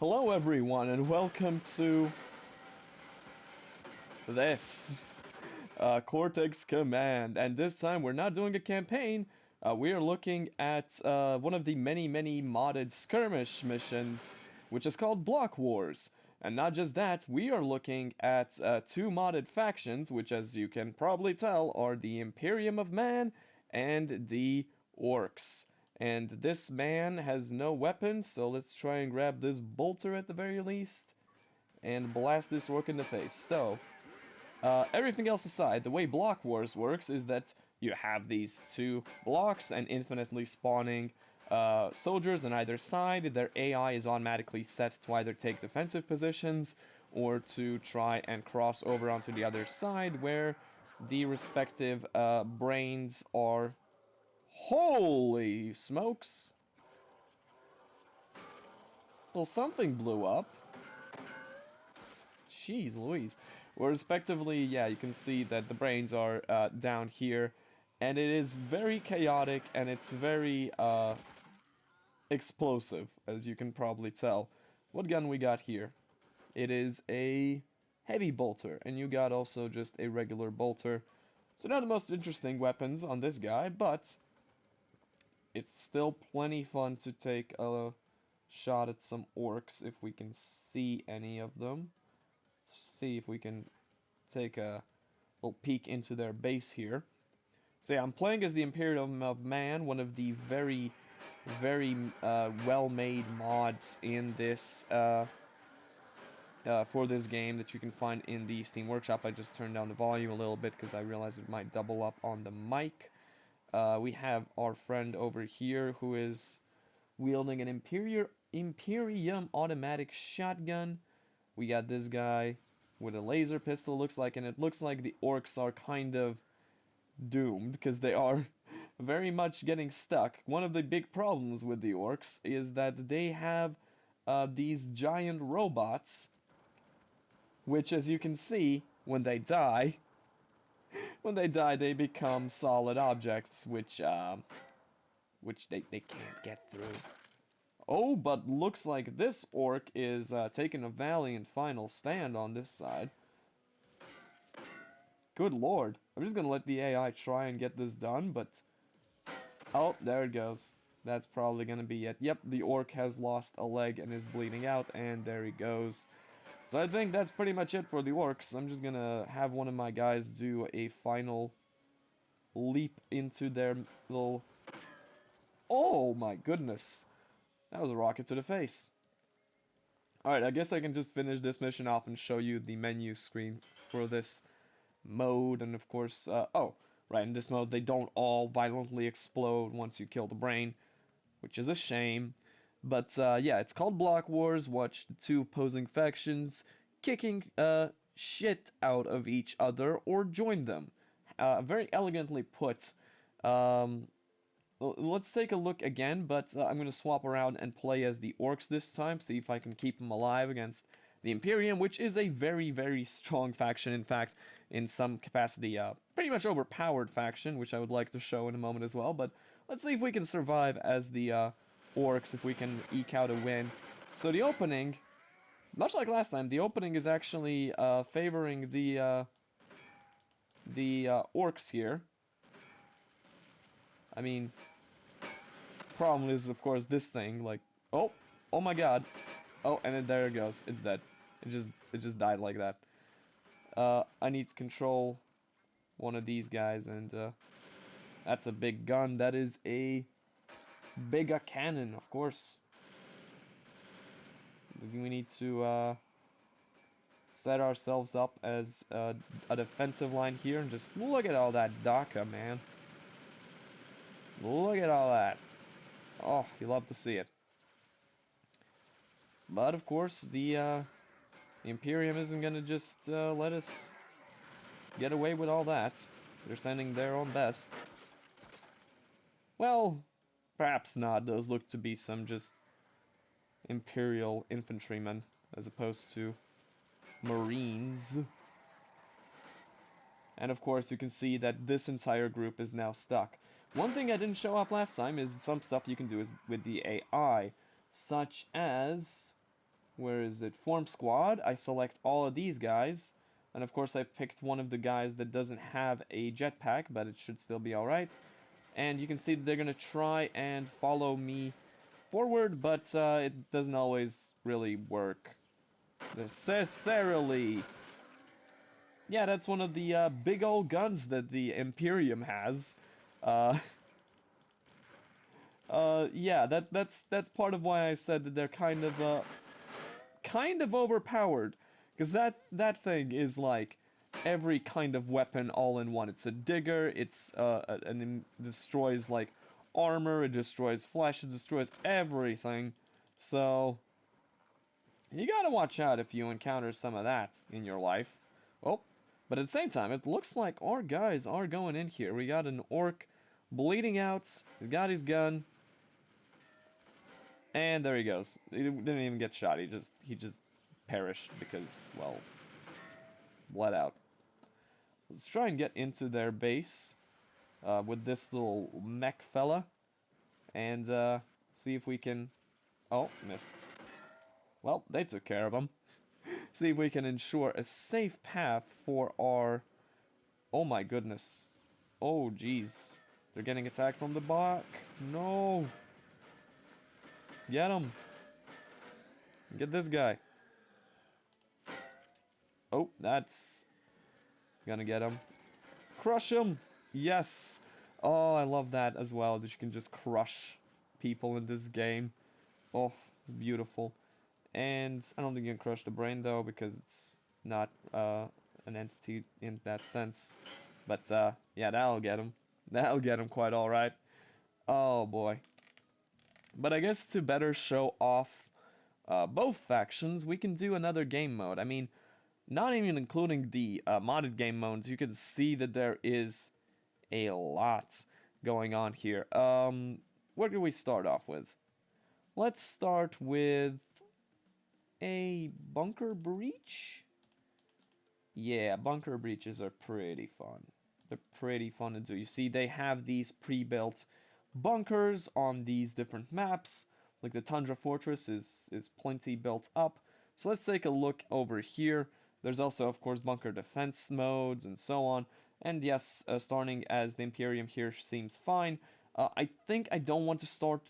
Hello everyone and welcome to this Cortex Command, and this time we're not doing a campaign. We are looking at one of the many modded skirmish missions, which is called Block Wars. And not just that, we are looking at two modded factions, which, as you can probably tell, are the Imperium of Man and the Orcs. And this man has no weapon, so let's try and grab this bolter at the very least and blast this orc in the face. So, everything else aside, the way Block Wars works is that you have these two blocks and infinitely spawning soldiers on either side. Their AI is automatically set to either take defensive positions or to try and cross over onto the other side where the respective brains are. Holy smokes! Well, something blew up. Jeez Louise. Well, respectively, yeah, you can see that the brains are down here, and it is very chaotic, and it's very explosive, as you can probably tell. What gun we got here? It is a heavy bolter, and you got also just a regular bolter. So not the most interesting weapons on this guy, but it's still plenty fun to take a shot at some orcs if we can see any of them. See if we can take a little peek into their base here. So yeah, I'm playing as the Imperium of Man, one of the very well-made mods in this for this game that you can find in the Steam Workshop. I just turned down the volume a little bit because I realized it might double up on the mic. We have our friend over here who is wielding an Imperium automatic shotgun. We got this guy with a laser pistol, looks like, and it looks like the orcs are kind of doomed because they are very much getting stuck. One of the big problems with the orcs is that they have these giant robots, which, as you can see, when they die, they become solid objects, which they can't get through. Oh, but looks like this orc is taking a valiant final stand on this side. Good lord. I'm just gonna let the AI try and get this done, but... Oh, there it goes. That's probably gonna be it. Yep, the orc has lost a leg and is bleeding out, and there he goes. So I think that's pretty much it for the orcs. I'm just gonna have one of my guys do a final leap into their little... Oh my goodness. That was a rocket to the face. Alright, I guess I can just finish this mission off and show you the menu screen for this mode. And of course, oh, right, in this mode they don't all violently explode once you kill the brain, which is a shame. But yeah, it's called Block Wars. Watch the two opposing factions kicking shit out of each other or join them. Very elegantly put. Let's take a look again, but I'm going to swap around and play as the Orcs this time, see if I can keep them alive against the Imperium, which is a very strong faction. In fact, in some capacity, pretty much overpowered faction, which I would like to show in a moment as well. But let's see if we can survive as the Orcs, if we can eke out a win. So the opening, much like last time, the opening is actually favoring the Orcs here. I mean, problem is, of course, this thing, like, oh my god. Oh, and then there it goes. It's dead. It just died like that. I need to control one of these guys, and that's a big gun. That is a bigger cannon, of course. We need to set ourselves up as a defensive line here, and just look at all that DACA, man. Look at all that. Oh, you love to see it. But of course, the Imperium isn't gonna just let us get away with all that. They're sending their own best. Well, perhaps not. Those look to be some just Imperial infantrymen, as opposed to Marines. And of course, you can see that this entire group is now stuck. One thing I didn't show off last time is some stuff you can do with the AI, such as Where is it? Form squad. I select all of these guys. And of course I picked one of the guys that doesn't have a jetpack, but it should still be alright. And you can see that they're gonna try and follow me forward, but it doesn't always really work necessarily. Yeah, that's one of the big old guns that the Imperium has. Yeah, that's part of why I said that they're kind of overpowered, because that thing is like every kind of weapon all in one. It's a digger. It's and it destroys like armor. It destroys flesh. It destroys everything. So you gotta watch out if you encounter some of that in your life. Oh, but at the same time, it looks like our guys are going in here. We got an orc bleeding out. He's got his gun. And there he goes. He didn't even get shot. He just perished because, well, bled out. Let's try and get into their base with this little mech fella. And see if we can... Oh, missed. Well, they took care of him. See if we can ensure a safe path for our... Oh my goodness. Oh, jeez. They're getting attacked from the back. No. Get him. Get this guy. Oh, that's gonna get him. Crush him. Yes. Oh, I love that as well, that you can just crush people in this game. Oh, it's beautiful. And I don't think you can crush the brain though, because it's not an entity in that sense. But yeah, that'll get him. That'll get him quite alright. Oh boy. But I guess to better show off both factions, we can do another game mode. I mean, not even including the modded game modes, you can see that there is a lot going on here. Where do we start off with? Let's start with a bunker breach. Yeah, bunker breaches are pretty fun. They're pretty fun to do. You see, they have these pre-built bunkers on these different maps. Like the Tundra Fortress is plenty built up. So let's take a look over here. There's also, of course, bunker defense modes and so on. And yes, starting as the Imperium here seems fine. I think I don't want to start...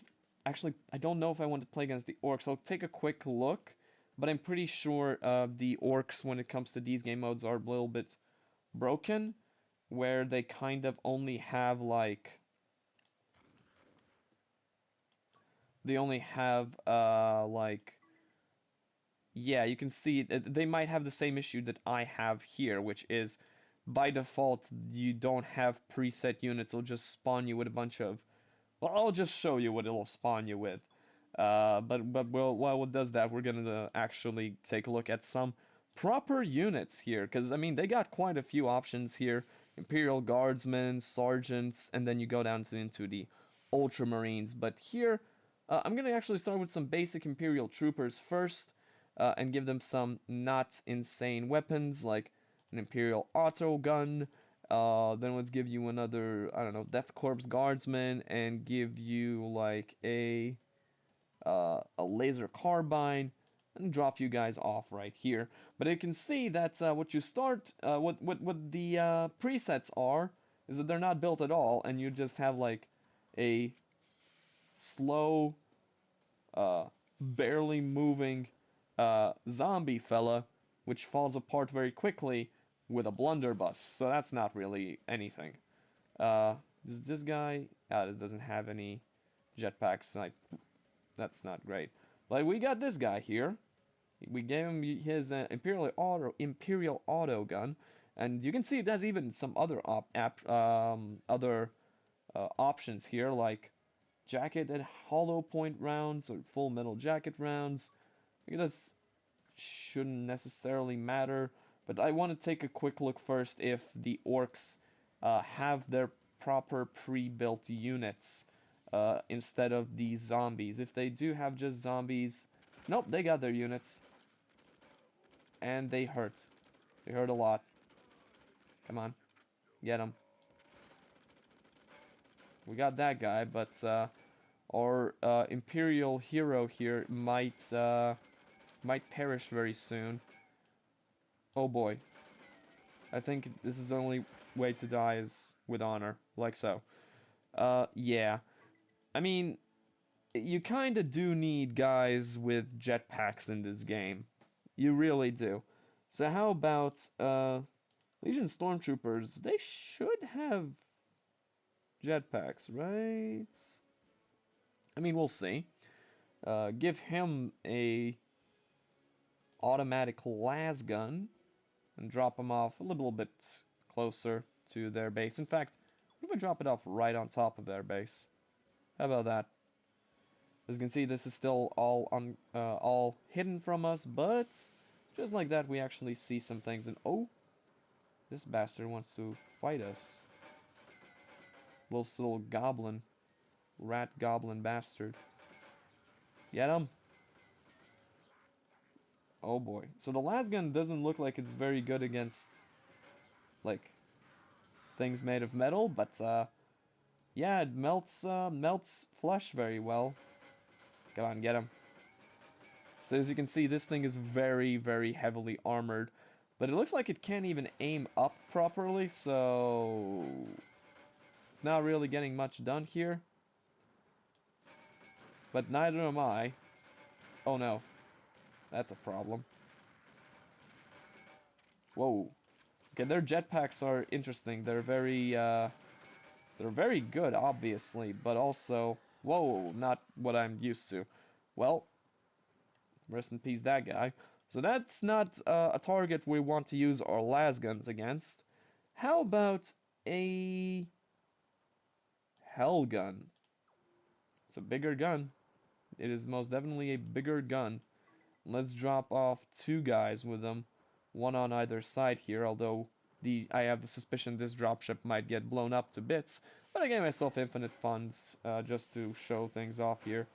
Actually, I don't know if I want to play against the Orcs. I'll take a quick look. But I'm pretty sure the Orcs, when it comes to these game modes, are a little bit broken. Where they kind of only have, like... They only have, like... Yeah, you can see, they might have the same issue that I have here, which is, by default, you don't have preset units. It'll just spawn you with a bunch of... Well, I'll just show you what it'll spawn you with. But well, while it does that, we're gonna actually take a look at some proper units here. Because, I mean, they got quite a few options here. Imperial Guardsmen, Sergeants, and then you go down into the Ultramarines. But here... I'm going to actually start with some basic Imperial Troopers first, and give them some not insane weapons, like an Imperial Auto Gun. Then let's give you another, I don't know, Death Corps Guardsman, and give you, like, a Laser Carbine, and drop you guys off right here. But you can see that what you start, what the presets are, is that they're not built at all, and you just have, like, a slow, barely moving zombie fella, which falls apart very quickly with a blunderbuss. So that's not really anything. This guy doesn't have any jetpacks. Like, that's not great. Like, we got this guy here. We gave him his Imperial Auto Gun, and you can see it has even some other options here, like jacket and hollow point rounds or full metal jacket rounds. I guess shouldn't necessarily matter, but I want to take a quick look first if the Orcs have their proper pre-built units instead of these zombies. If they do have just zombies, nope, they got their units, and they hurt. They hurt a lot. Come on, get them. We got that guy, but our Imperial hero here might might perish very soon. Oh boy. I think this is the only way to die is with honor, like so. Yeah. I mean, you kinda do need guys with jetpacks in this game. You really do. So how about, Legion Stormtroopers? They should have jetpacks, right? I mean, we'll see. Give him a automatic las gun and drop him off a little bit closer to their base. In fact, what if I drop it off right on top of their base? How about that? As you can see, this is still all hidden from us, but just like that, we actually see some things. And oh, this bastard wants to fight us. Little goblin, rat goblin bastard. Get him. Oh boy. So the las gun doesn't look like it's very good against, like, things made of metal, but yeah, it melts flesh very well. Come on, get him. So as you can see, this thing is very, very heavily armored, but it looks like it can't even aim up properly, so it's not really getting much done here. But neither am I. Oh no. That's a problem. Whoa. Okay, their jetpacks are interesting. They're very good, obviously, but also, whoa, not what I'm used to. Well, rest in peace, that guy. So that's not a target we want to use our las guns against. How about a hell gun? It's a bigger gun. It is most definitely a bigger gun. Let's drop off 2 guys with them, one on either side here, although I have a suspicion this dropship might get blown up to bits, but I gave myself infinite funds just to show things off here.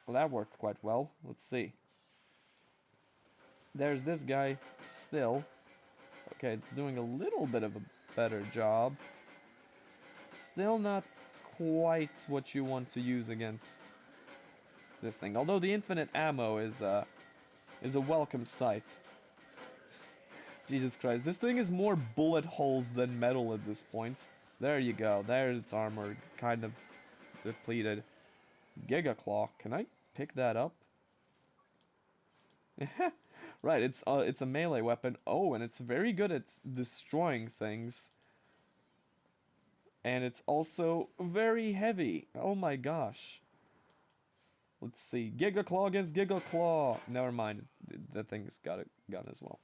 Well, that worked quite well. Let's see. There's this guy still. Okay, it's doing a little bit of a better job. Still not quite what you want to use against this thing. Although the infinite ammo is a welcome sight. Jesus Christ, this thing is more bullet holes than metal at this point. There you go. There's its armor, kind of depleted. Giga Claw. Can I pick that up? Right, it's a melee weapon. Oh, and it's very good at destroying things. And it's also very heavy. Oh my gosh. Let's see. Giga Claw against Giga Claw. Never mind. The thing's got a gun as well.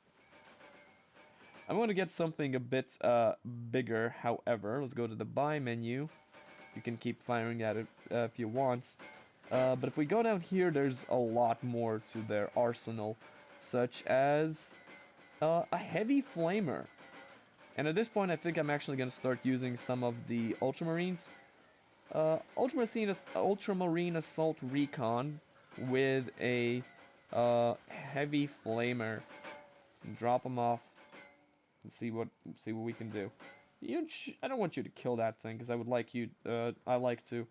I'm going to get something a bit bigger, however. Let's go to the buy menu. You can keep firing at it if you want. But if we go down here, there's a lot more to their arsenal. Such as a heavy flamer. And at this point, I think I'm actually going to start using some of the Ultramarines. Ultramarine Assault Recon with a heavy flamer. Drop them off and see what we can do. I don't want you to kill that thing because I would like you. I like to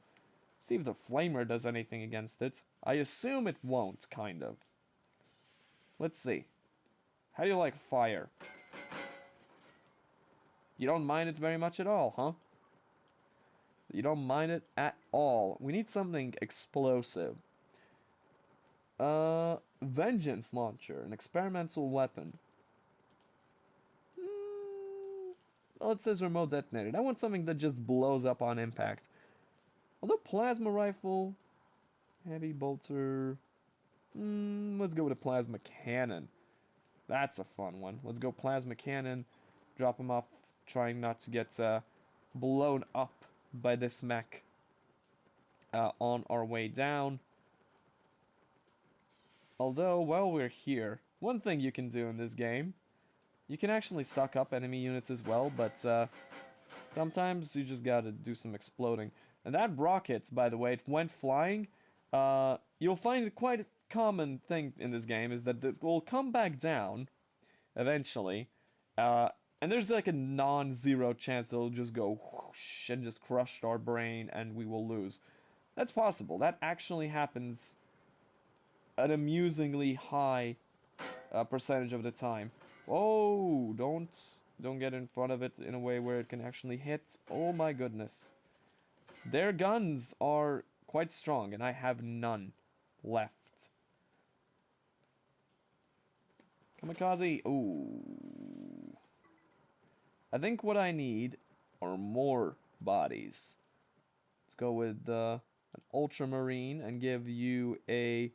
see if the flamer does anything against it. I assume it won't, kind of. Let's see. How do you like fire? You don't mind it very much at all, huh? You don't mind it at all. We need something explosive. Vengeance Launcher, an experimental weapon. Well, it says remote detonated. I want something that just blows up on impact. Although Plasma Rifle, Heavy Bolter... let's go with a Plasma Cannon. That's a fun one. Let's go Plasma Cannon. Drop them off, trying not to get blown up by this mech on our way down. Although, while we're here, one thing you can do in this game, you can actually suck up enemy units as well, but sometimes you just gotta do some exploding. And that rocket, by the way, it went flying. You'll find quite a common thing in this game is that it will come back down eventually, and there's like a non-zero chance that it'll just go whoosh and just crush our brain and we will lose. That's possible. That actually happens an amusingly high percentage of the time. Oh, don't get in front of it in a way where it can actually hit. Oh my goodness. Their guns are quite strong, and I have none left. Kamikaze. Ooh. I think what I need are more bodies. Let's go with an Ultramarine and give you a...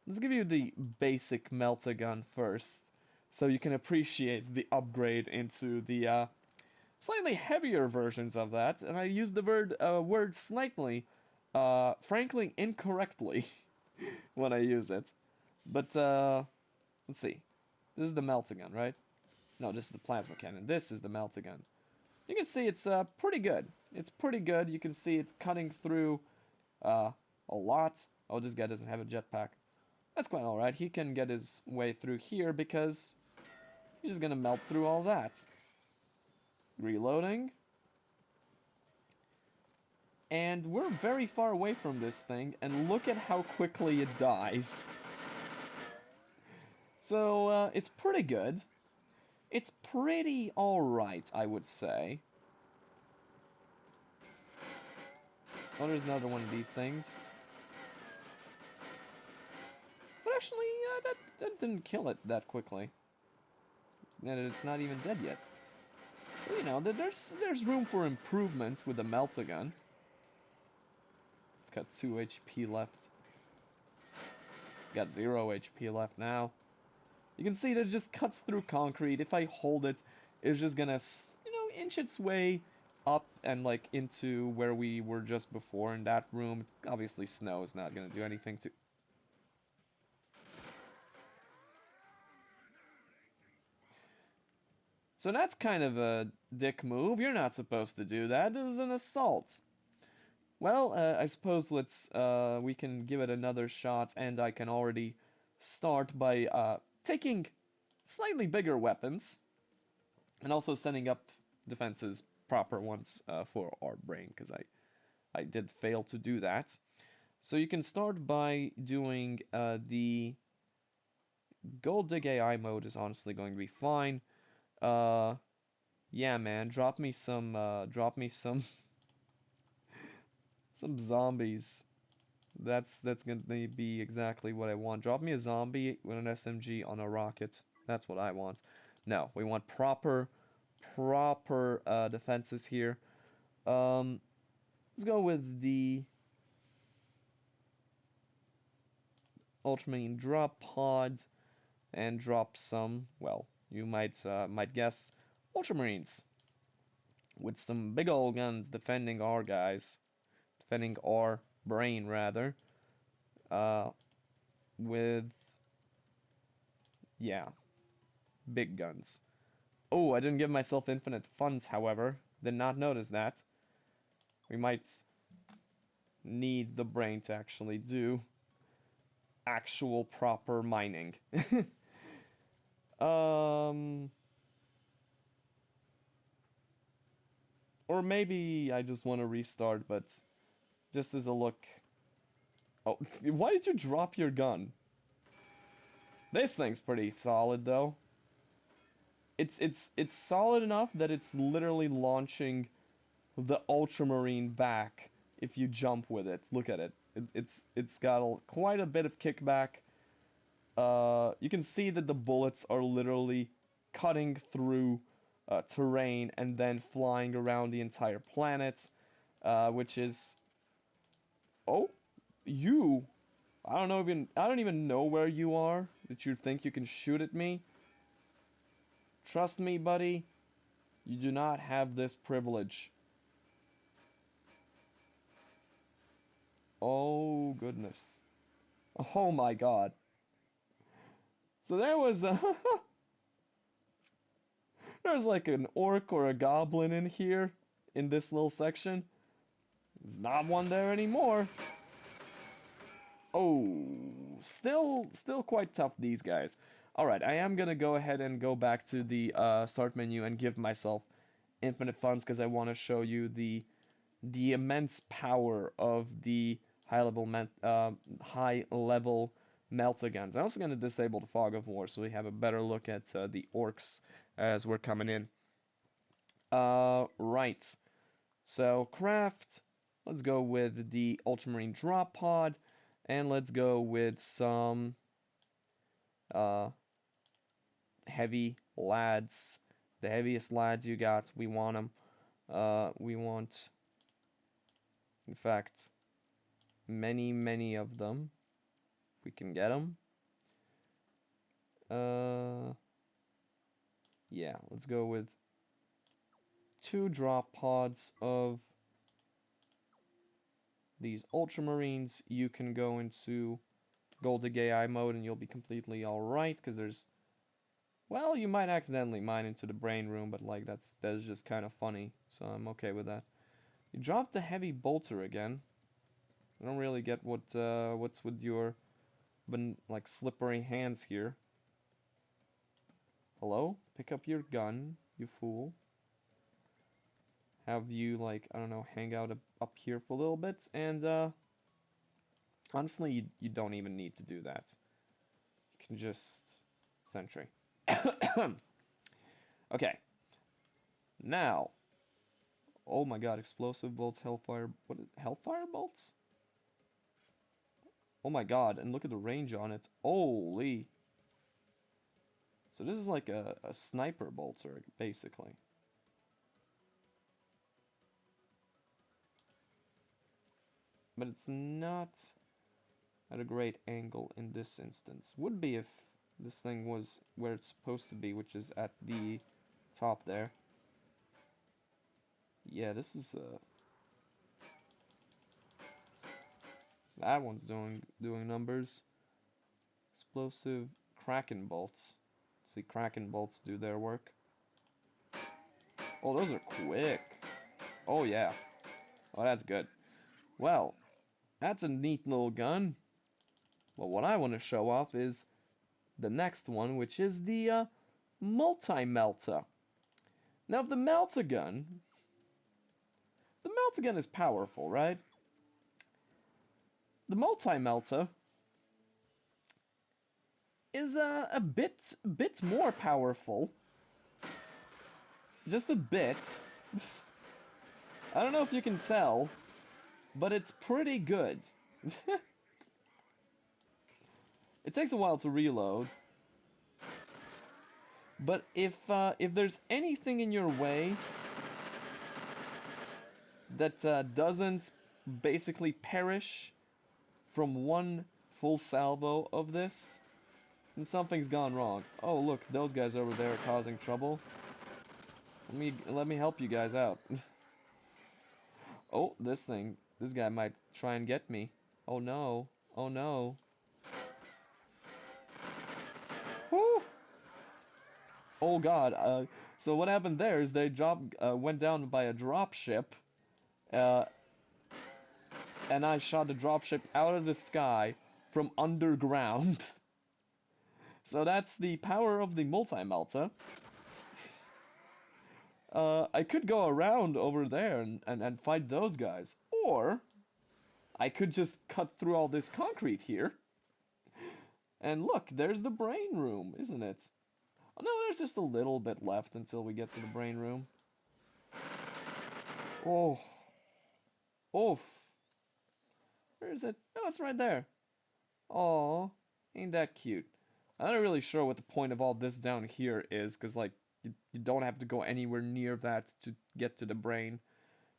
Let's give you the basic melta-gun first, so you can appreciate the upgrade into the slightly heavier versions of that. And I use the word slightly, frankly, incorrectly when I use it. But, let's see. This is the melta-gun, right? No, this is the plasma cannon. This is the melta-gun. You can see it's pretty good. It's pretty good. You can see it's cutting through a lot. Oh, this guy doesn't have a jetpack. That's quite alright. He can get his way through here because he's just gonna melt through all that. Reloading. And we're very far away from this thing, and look at how quickly it dies. So, it's pretty good. It's pretty alright, I would say. Oh, there's another one of these things. But actually, that didn't kill it that quickly. It's not even dead yet. So, you know, there's room for improvement with the melta-gun. It's got 2 HP left. It's got 0 HP left now. You can see that it just cuts through concrete. If I hold it, it's just gonna, you know, inch its way up and, like, into where we were just before in that room. Obviously, snow is not gonna do anything to... So that's kind of a dick move. You're not supposed to do that. This is an assault. Well, I suppose we can give it another shot, and I can already start by, taking slightly bigger weapons, and also setting up defenses, proper ones, for our brain, because I did fail to do that. So you can start by doing, the Gold Dig AI mode is honestly going to be fine. Yeah, man, drop me some some zombies. That's gonna be exactly what I want. Drop me a zombie with an SMG on a rocket. That's what I want. No, we want proper defenses here. Let's go with the Ultramarine drop pod and drop some, well, you might guess, Ultramarines with some big old guns defending our guys, defending our brain rather, with, yeah, big guns. Oh, I didn't give myself infinite funds, however. Did not notice that. We might need the brain to actually do actual proper mining. Or maybe I just want to restart, but just as a look. Oh, why did you drop your gun? This thing's pretty solid, though. It's solid enough that it's literally launching the Ultramarine back if you jump with it. Look at it. It's got quite a bit of kickback. You can see that the bullets are literally cutting through terrain and then flying around the entire planet, which is... Oh, you... I don't even know where you are that you think you can shoot at me. Trust me, buddy, you do not have this privilege. Oh, goodness. Oh my god. So there was a... There's like an orc or a goblin in here, in this little section. There's not one there anymore. Oh, still quite tough, these guys. Alright, I am gonna go ahead and go back to the start menu and give myself infinite funds, because I want to show you the immense power of the high level melta guns. I'm also going to disable the fog of war so we have a better look at the orcs as we're coming in. Right. So craft, let's go with the Ultramarine drop pod, and let's go with some heavy lads. The heaviest lads you got, we want them. We want, in fact, many of them. If we can get them. Yeah, let's go with 2 drop pods of these Ultramarines. You can go into Goldig AI mode and you'll be completely alright, because there's... Well, you might accidentally mine into the brain room, but like that's just kind of funny, so I'm okay with that. You dropped the heavy bolter again. I don't really get what's with your like slippery hands here. Hello? Pick up your gun, you fool. Have you, like, I don't know, hang out up here for a little bit, and honestly, you don't even need to do that. You can just sentry. Okay. Now. Oh my god, explosive bolts, hellfire... What is hellfire bolts? Oh my god, and look at the range on it. Holy. So this is like a sniper bolter, basically. But it's not at a great angle in this instance. Would be if this thing was where it's supposed to be, which is at the top there. Yeah, this is that one's doing numbers. Explosive Kraken bolts. Let's see Kraken bolts do their work. Oh, those are quick. Oh yeah. Oh, that's good. Well, that's a neat little gun. Well, what I want to show off is the next one, which is the multi-melta. Now, the melta gun is powerful, right? The multi-melta is a bit more powerful. Just a bit. I don't know if you can tell, but it's pretty good. It takes a while to reload. But if there's anything in your way that doesn't basically perish from one full salvo of this, then something's gone wrong. Oh, look, those guys over there are causing trouble. Let me help you guys out. Oh, this guy might try and get me. Oh no. Oh no. Woo! Oh god. So what happened there is they went down by a dropship. And I shot the dropship out of the sky from underground. So that's the power of the multi-melta. I could go around over there and fight those guys. Or I could just cut through all this concrete here. And look, there's the brain room, isn't it? Oh no, there's just a little bit left until we get to the brain room. Oh. Oof. Where is it? Oh, it's right there. Aw, ain't that cute. I'm not really sure what the point of all this down here is, because, like, you don't have to go anywhere near that to get to the brain.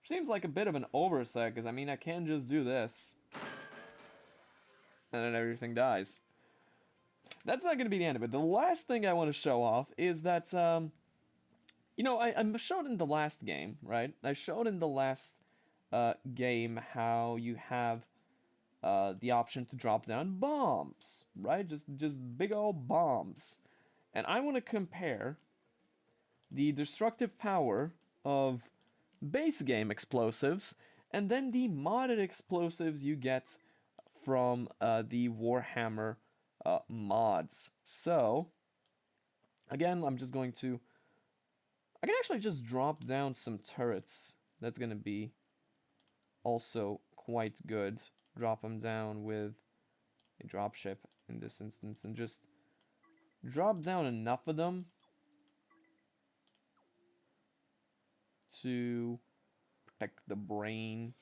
Seems like a bit of an oversight, because, I mean, I can just do this. And then everything dies. That's not going to be the end of it. The last thing I want to show off is that, you know, I showed in the last game, right? I showed in the last game how you have the option to drop down bombs, right? Just big old bombs. And I want to compare the destructive power of base game explosives and then the modded explosives you get from the Warhammer mods. So, again, I'm just going to... I can actually just drop down some turrets. That's going to be also quite good. Drop them down with a dropship in this instance and just drop down enough of them to protect the brain.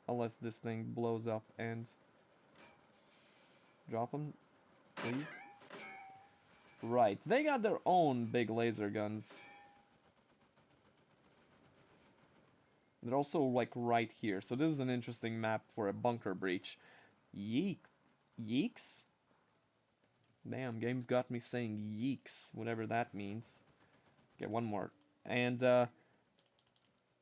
Unless this thing blows up and drop them, please. Right, they got their own big laser guns. They're also, like, right here. So this is an interesting map for a bunker breach. Yeeks? Damn, game's got me saying yeeks, whatever that means. Okay, one more. And,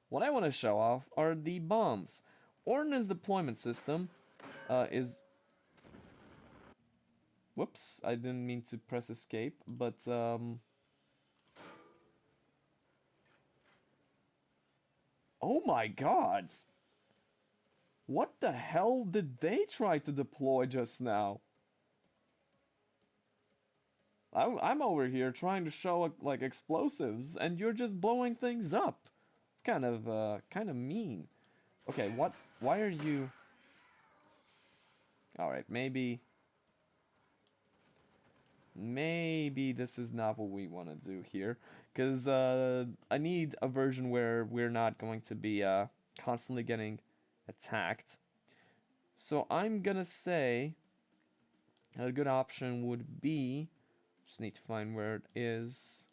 what I want to show off are the bombs. Ordnance deployment system is... Whoops, I didn't mean to press escape, but, oh my god! What the hell did they try to deploy just now? I'm over here trying to show, like, explosives, and you're just blowing things up. It's kind of mean. Okay, what? Why are you... Alright, maybe this is not what we want to do here. Because, I need a version where we're not going to be, constantly getting attacked. So I'm gonna say a good option would be... Just need to find where it is.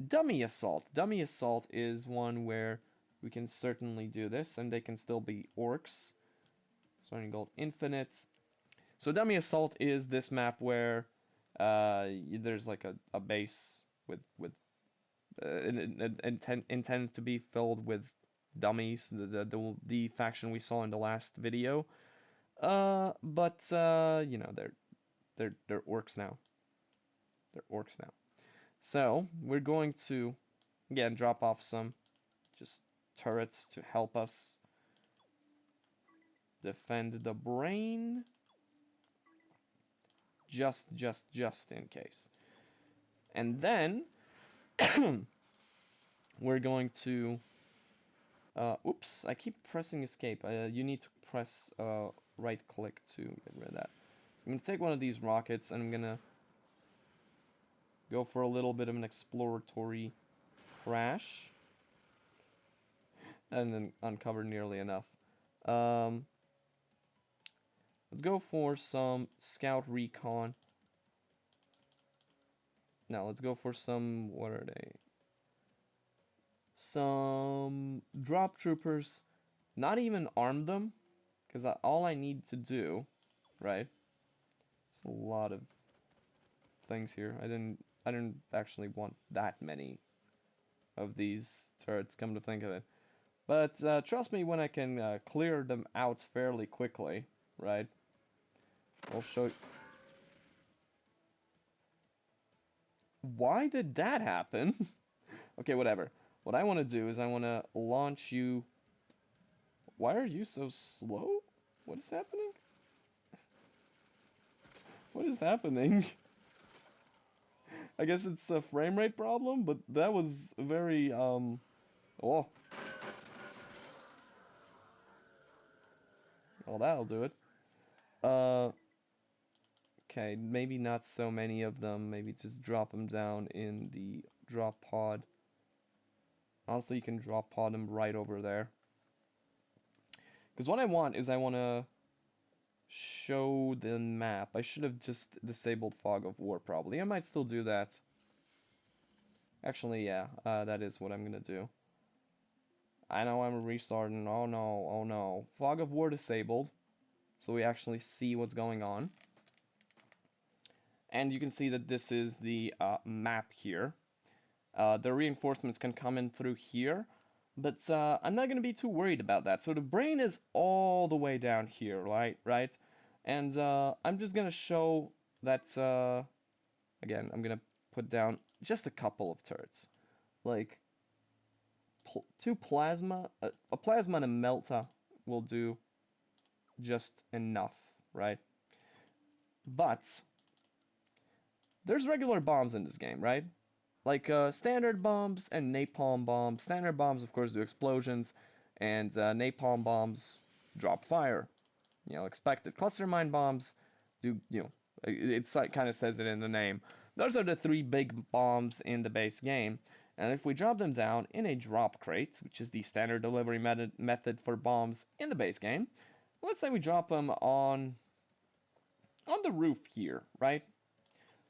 Dummy Assault. Dummy Assault is one where we can certainly do this, and they can still be Orcs. Starting Gold Infinite. So Dummy Assault is this map where there's like a base with intended to be filled with dummies, the faction we saw in the last video. But you know, they're Orcs now. They're Orcs now. So we're going to again drop off some just turrets to help us defend the brain. Just in case. And then we're going to oops, I keep pressing escape. You need to press right click to get rid of that. So I'm gonna take one of these rockets and I'm gonna go for a little bit of an exploratory crash. And then uncover nearly enough. Let's go for some scout recon. Now let's go for some, what are they? Some drop troopers. Not even arm them, because all I need to do, right? It's a lot of things here. I didn't actually want that many of these turrets, come to think of it. But trust me when I can clear them out fairly quickly, right? I'll show you. Why did that happen? Okay, whatever. What I want to do is I want to launch you. Why are you so slow? What is happening? What is happening? I guess it's a frame rate problem, but that was very, oh. Well, that'll do it. Okay, maybe not so many of them. Maybe just drop them down in the drop pod. Honestly, you can drop pod them right over there. Because what I want is I want to show the map. I should have just disabled Fog of War, probably. I might still do that. Actually, yeah, that is what I'm going to do. I know I'm restarting. Oh no, oh no. Fog of War disabled. So we actually see what's going on. And you can see that this is the map here. The reinforcements can come in through here. But I'm not going to be too worried about that. So the brain is all the way down here, right? And I'm just going to show that, again, I'm going to put down just a couple of turrets. Like, two plasma, a plasma and a melta will do just enough, right? But there's regular bombs in this game, right? Like standard bombs and napalm bombs. Standard bombs, of course, do explosions. and napalm bombs drop fire. You know, expected. Cluster mine bombs do, you know, it's like kind of says it in the name. Those are the three big bombs in the base game, and if we drop them down in a drop crate, which is the standard delivery method for bombs in the base game, let's say we drop them on the roof here, right?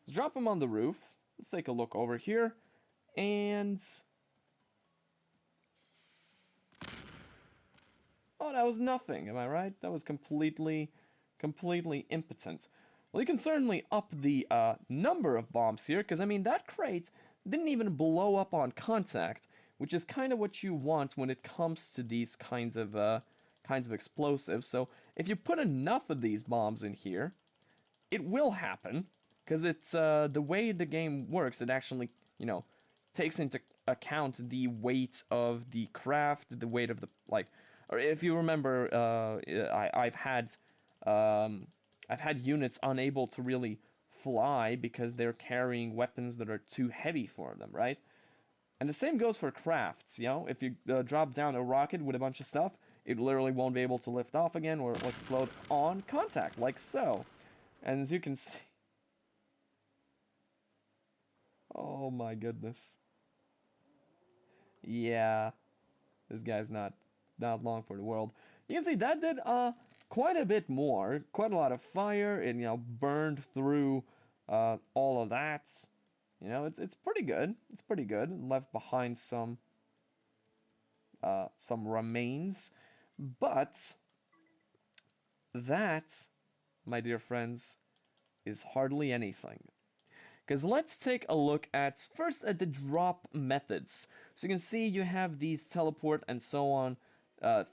Let's drop them on the roof. Let's take a look over here, and oh, that was nothing. Am I right? That was completely impotent. Well, you can certainly up the number of bombs here, because, I mean, that crate didn't even blow up on contact, which is kind of what you want when it comes to these kinds of explosives. So, if you put enough of these bombs in here, it will happen, because it's the way the game works. It actually, you know, takes into account the weight of the craft, the weight of the, like, or if you remember, I've had units unable to really fly because they're carrying weapons that are too heavy for them, right? And the same goes for crafts, you know? If you drop down a rocket with a bunch of stuff, it literally won't be able to lift off again, or it'll explode on contact, like so. And as you can see... Oh my goodness. Yeah. This guy's not long for the world. You can see that did quite a bit more, quite a lot of fire, and, you know, burned through all of that. You know, it's pretty good. It's pretty good. Left behind some remains, but that, my dear friends, is hardly anything. Because let's take a look at first at the drop methods. So you can see you have these teleport and so on.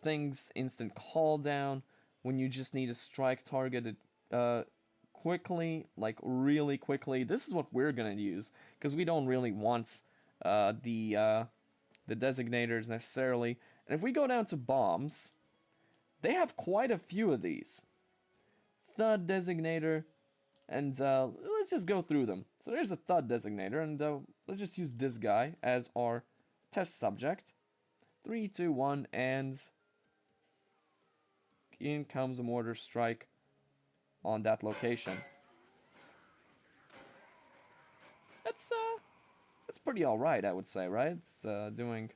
Things, instant call down, when you just need to strike targeted quickly, like really quickly. This is what we're gonna use, because we don't really want the designators necessarily. And if we go down to bombs, they have quite a few of these. Thud designator, and let's just go through them. So there's a thud designator, and let's just use this guy as our test subject. 3, 2, 1, and in comes a mortar strike on that location. That's pretty alright, I would say, right? It's doing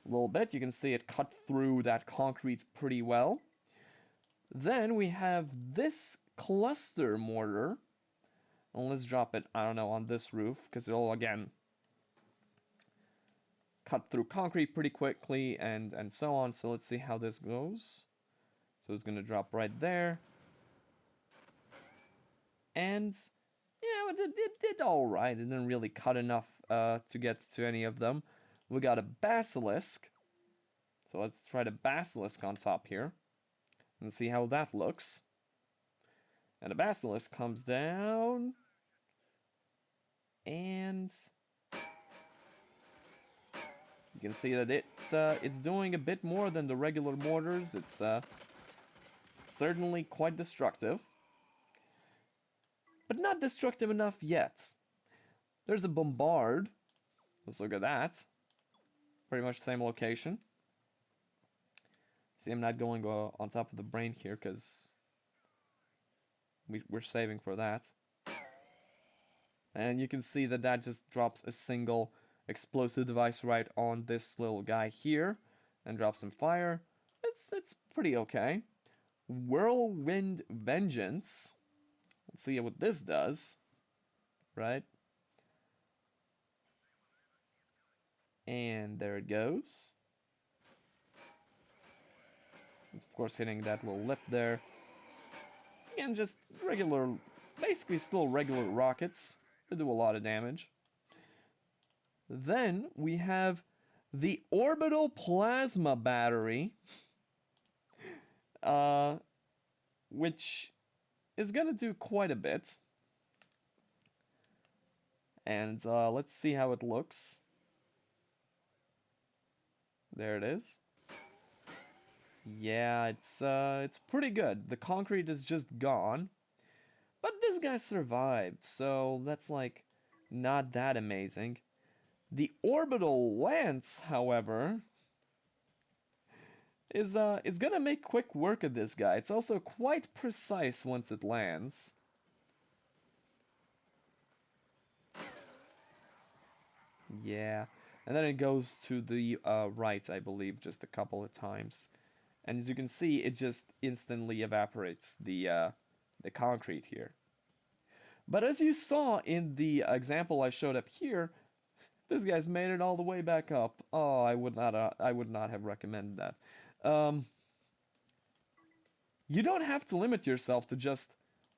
a little bit. You can see it cut through that concrete pretty well. Then we have this cluster mortar. And let's drop it, I don't know, on this roof, because it'll, again, cut through concrete pretty quickly, and so on. So let's see how this goes. So it's gonna drop right there, and you know, it did all right. It didn't really cut enough to get to any of them. We got a basilisk, so let's try the basilisk on top here and see how that looks. And the basilisk comes down, and you can see that it's doing a bit more than the regular mortars. It's certainly quite destructive, but not destructive enough yet. There's a bombard. Let's look at that. Pretty much the same location. See, I'm not going on top of the brain here because we're saving for that. And you can see that that just drops a single explosive device right on this little guy here and drops some fire. It's pretty okay. Whirlwind Vengeance. Let's see what this does. Right? And there it goes. It's of course hitting that little lip there. It's again just regular, basically still regular rockets. They do a lot of damage. Then we have the Orbital Plasma Battery, which is gonna do quite a bit. And let's see how it looks. There it is. Yeah, it's pretty good. The concrete is just gone. But this guy survived, so that's like not that amazing. The Orbital Lance, however, is gonna make quick work of this guy. It's also quite precise once it lands. Yeah, and then it goes to the right, I believe, just a couple of times. And as you can see, it just instantly evaporates the concrete here. But as you saw in the example I showed up here, this guy's made it all the way back up. Oh, I would not have recommended that. You don't have to limit yourself to just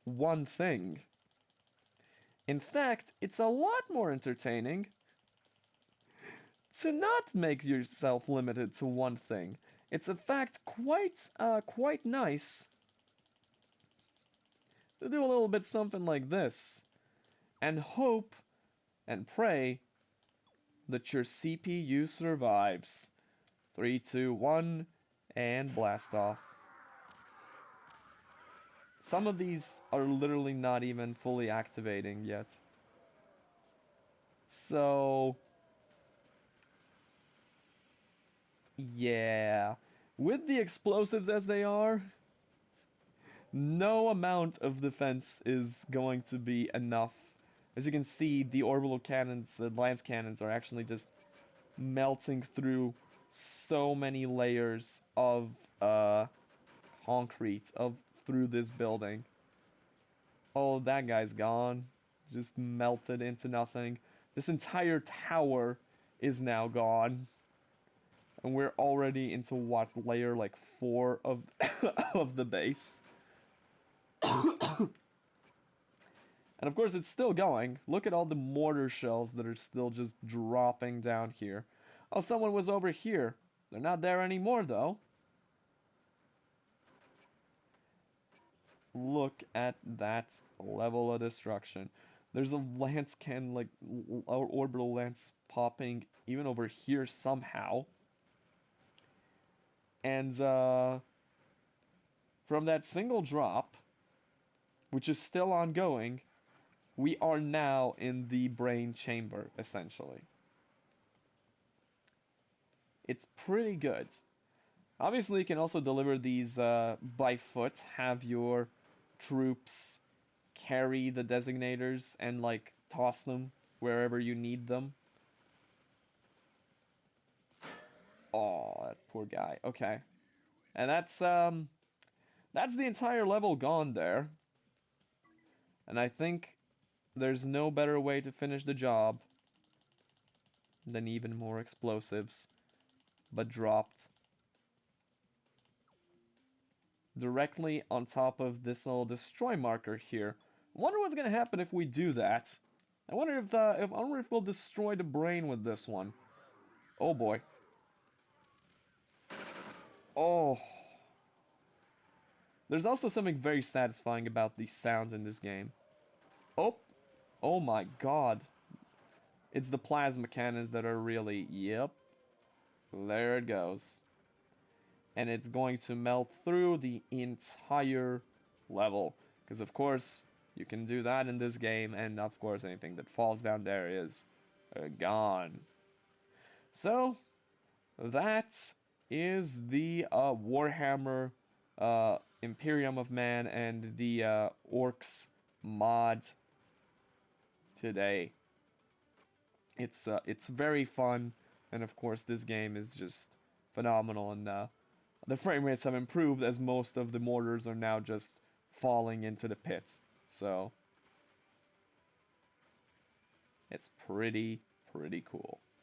one thing. In fact, it's a lot more entertaining to not make yourself limited to one thing. It's in fact quite nice to do a little bit something like this, and hope and pray that your CPU survives. 3, 2, 1, and blast off. Some of these are literally not even fully activating yet. So, yeah. With the explosives as they are, no amount of defense is going to be enough. As you can see, the orbital cannons, lance cannons, are actually just melting through so many layers of concrete through this building. Oh, that guy's gone. Just melted into nothing. This entire tower is now gone. And we're already into what, layer like 4 of of the base. And of course it's still going. Look at all the mortar shells that are still just dropping down here. Oh, someone was over here. They're not there anymore though. Look at that level of destruction. There's a lance cannon, like orbital lance popping even over here somehow. And from that single drop, which is still ongoing, we are now in the brain chamber, essentially. It's pretty good. Obviously, you can also deliver these by foot, have your troops carry the designators and, like, toss them wherever you need them. Oh, that poor guy. Okay. And that's the entire level gone there. And I think there's no better way to finish the job than even more explosives, but dropped directly on top of this little destroy marker here. I wonder what's gonna happen if we do that. I wonder if we'll destroy the brain with this one. Oh boy. Oh. There's also something very satisfying about these sounds in this game. Oh. Oh my god. It's the plasma cannons that are really... Yep. There it goes. And it's going to melt through the entire level. Because of course, you can do that in this game, and of course anything that falls down there is gone. So, that is the Warhammer Imperium of Man and the Orcs mod today. It's very fun, and of course this game is just phenomenal, and the frame rates have improved as most of the mortars are now just falling into the pit. So it's pretty cool.